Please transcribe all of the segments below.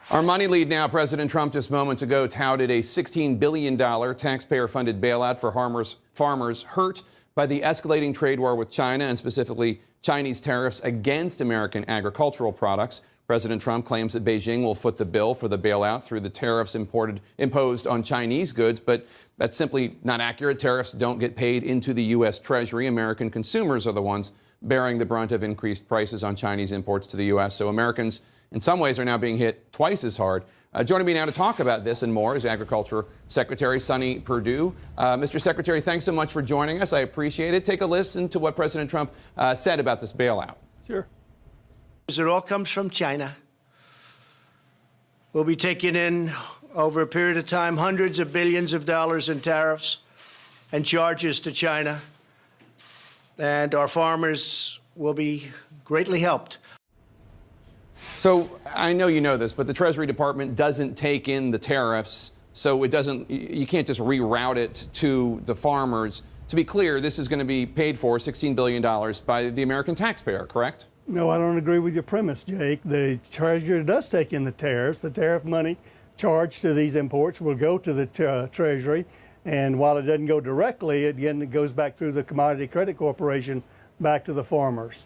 Our money lead now. President Trump just moments ago touted a $16 billion taxpayer-funded bailout for farmers hurt by the escalating trade war with China, and specifically Chinese tariffs against American agricultural products. President Trump claims that Beijing will foot the bill for the bailout through the tariffs imposed on Chinese goods, but that's simply not accurate. Tariffs don't get paid into the U.S. Treasury. American consumers are the ones bearing the brunt of increased prices on Chinese imports to the U.S., so Americans in some ways are now being hit twice as hard. Joining me now to talk about this and more is Agriculture Secretary Sonny Perdue. Mr. Secretary, thanks so much for joining us. I appreciate it. Take a listen to what President Trump said about this bailout. Sure. It all comes from China. We'll be taking in, over a period of time, hundreds of billions of dollars in tariffs and charges to China, and our farmers will be greatly helped. So I know you know this, but the Treasury Department doesn't take in the tariffs, so you can't just reroute it to the farmers. To be clear, this is going to be paid for, $16 billion, by the American taxpayer, correct? No, I don't agree with your premise, Jake. The Treasury does take in the tariffs. The tariff money charged to these imports will go to the Treasury, and while it doesn't go directly, it goes back through the Commodity Credit Corporation back to the farmers.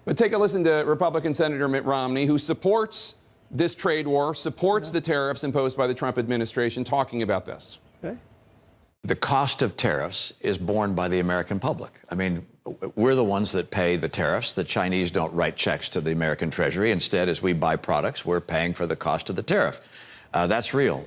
But take a listen to Republican Senator Mitt Romney, who supports this trade war, supports the tariffs imposed by the Trump administration, talking about this. Okay. The cost of tariffs is borne by the American public. I mean, we're the ones that pay the tariffs. The Chinese don't write checks to the American Treasury. Instead, as we buy products, we're paying for the cost of the tariff. That's real.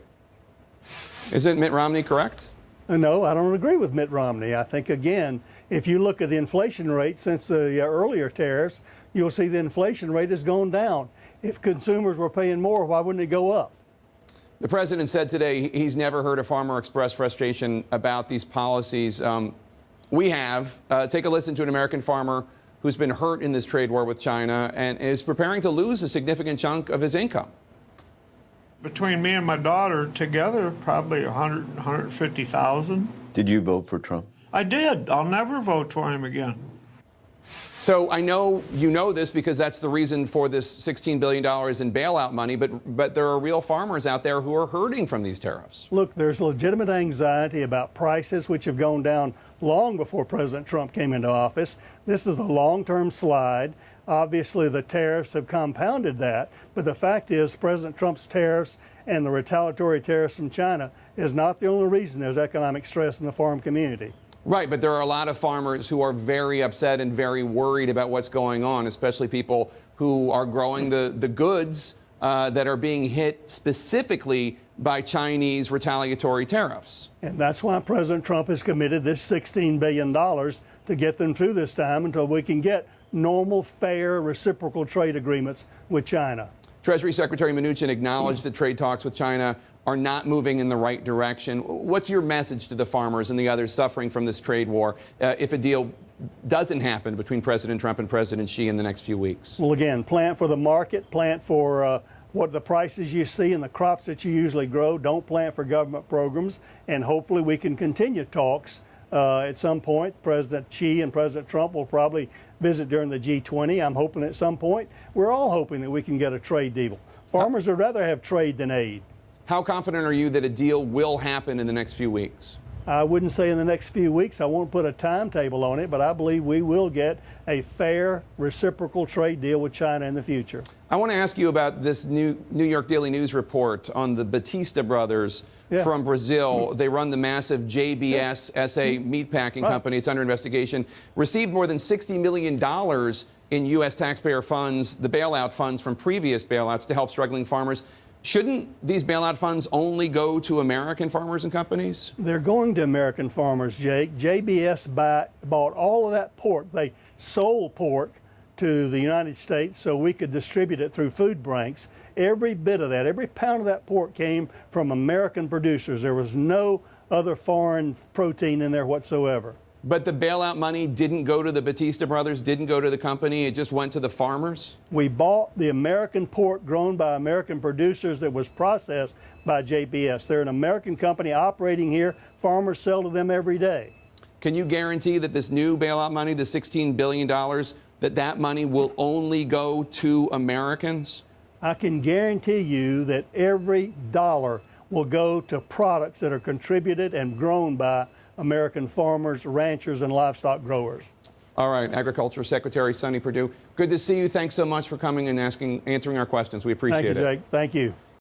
Isn't Mitt Romney correct? No, I don't agree with Mitt Romney. I think, again, if you look at the inflation rate since the earlier tariffs, you'll see the inflation rate has gone down. If consumers were paying more, why wouldn't it go up? The president said today he's never heard a farmer express frustration about these policies. We have. Take a listen to an American farmer who's been hurt in this trade war with China and is preparing to lose a significant chunk of his income. Between me and my daughter together, probably 150,000. Did you vote for Trump? I did. I'll never vote for him again. So I know you know this because that's the reason for this $16 billion in bailout money, but there are real farmers out there who are hurting from these tariffs. Look, there's legitimate anxiety about prices, which have gone down long before President Trump came into office. This is a long-term slide. Obviously, the tariffs have compounded that, but the fact is President Trump's tariffs and the retaliatory tariffs from China is not the only reason there's economic stress in the farm community. Right, but there are a lot of farmers who are very upset and very worried about what's going on, especially people who are growing the goods that are being hit specifically by Chinese retaliatory tariffs. And that's why President Trump has committed this $16 billion to get them through this time until we can get normal, fair, reciprocal trade agreements with China. Treasury Secretary Mnuchin acknowledged that trade talks with China are not moving in the right direction. What's your message to the farmers and the others suffering from this trade war if a deal doesn't happen between President Trump and President Xi in the next few weeks? Well, again, plant for the market, plant for what the prices you see and the crops that you usually grow. Don't plant for government programs, and hopefully we can continue talks. At some point, President Xi and President Trump will probably visit during the G20. I'm hoping at some point, we're all hoping that we can get a trade deal. Farmers would rather have trade than aid. How confident are you that a deal will happen in the next few weeks? I wouldn't say in the next few weeks. I won't put a timetable on it, but I believe we will get a fair, reciprocal trade deal with China in the future. I want to ask you about this New York Daily News report on the Batista brothers from Brazil. They run the massive JBS SA meatpacking company. It's under investigation. Received more than $60 million in U.S. taxpayer funds, the bailout funds from previous bailouts to help struggling farmers. Shouldn't these bailout funds only go to American farmers and companies? They're going to American farmers, Jake. JBS bought all of that pork. They sold pork to the United States so we could distribute it through food banks. Every bit of that, every pound of that pork came from American producers. There was no other foreign protein in there whatsoever. But the bailout money didn't go to the Batista brothers, didn't go to the company, it just went to the farmers? We bought the American pork grown by American producers that was processed by JBS. They're an American company operating here. Farmers sell to them every day. Can you guarantee that this new bailout money, the $16 billion, that money will only go to Americans? I can guarantee you that every dollar will go to products that are contributed and grown by American farmers, ranchers, and livestock growers. All right, Agriculture Secretary Sonny Perdue, good to see you. Thanks so much for coming and answering our questions. We appreciate it. Thank you, Jake. Thank you.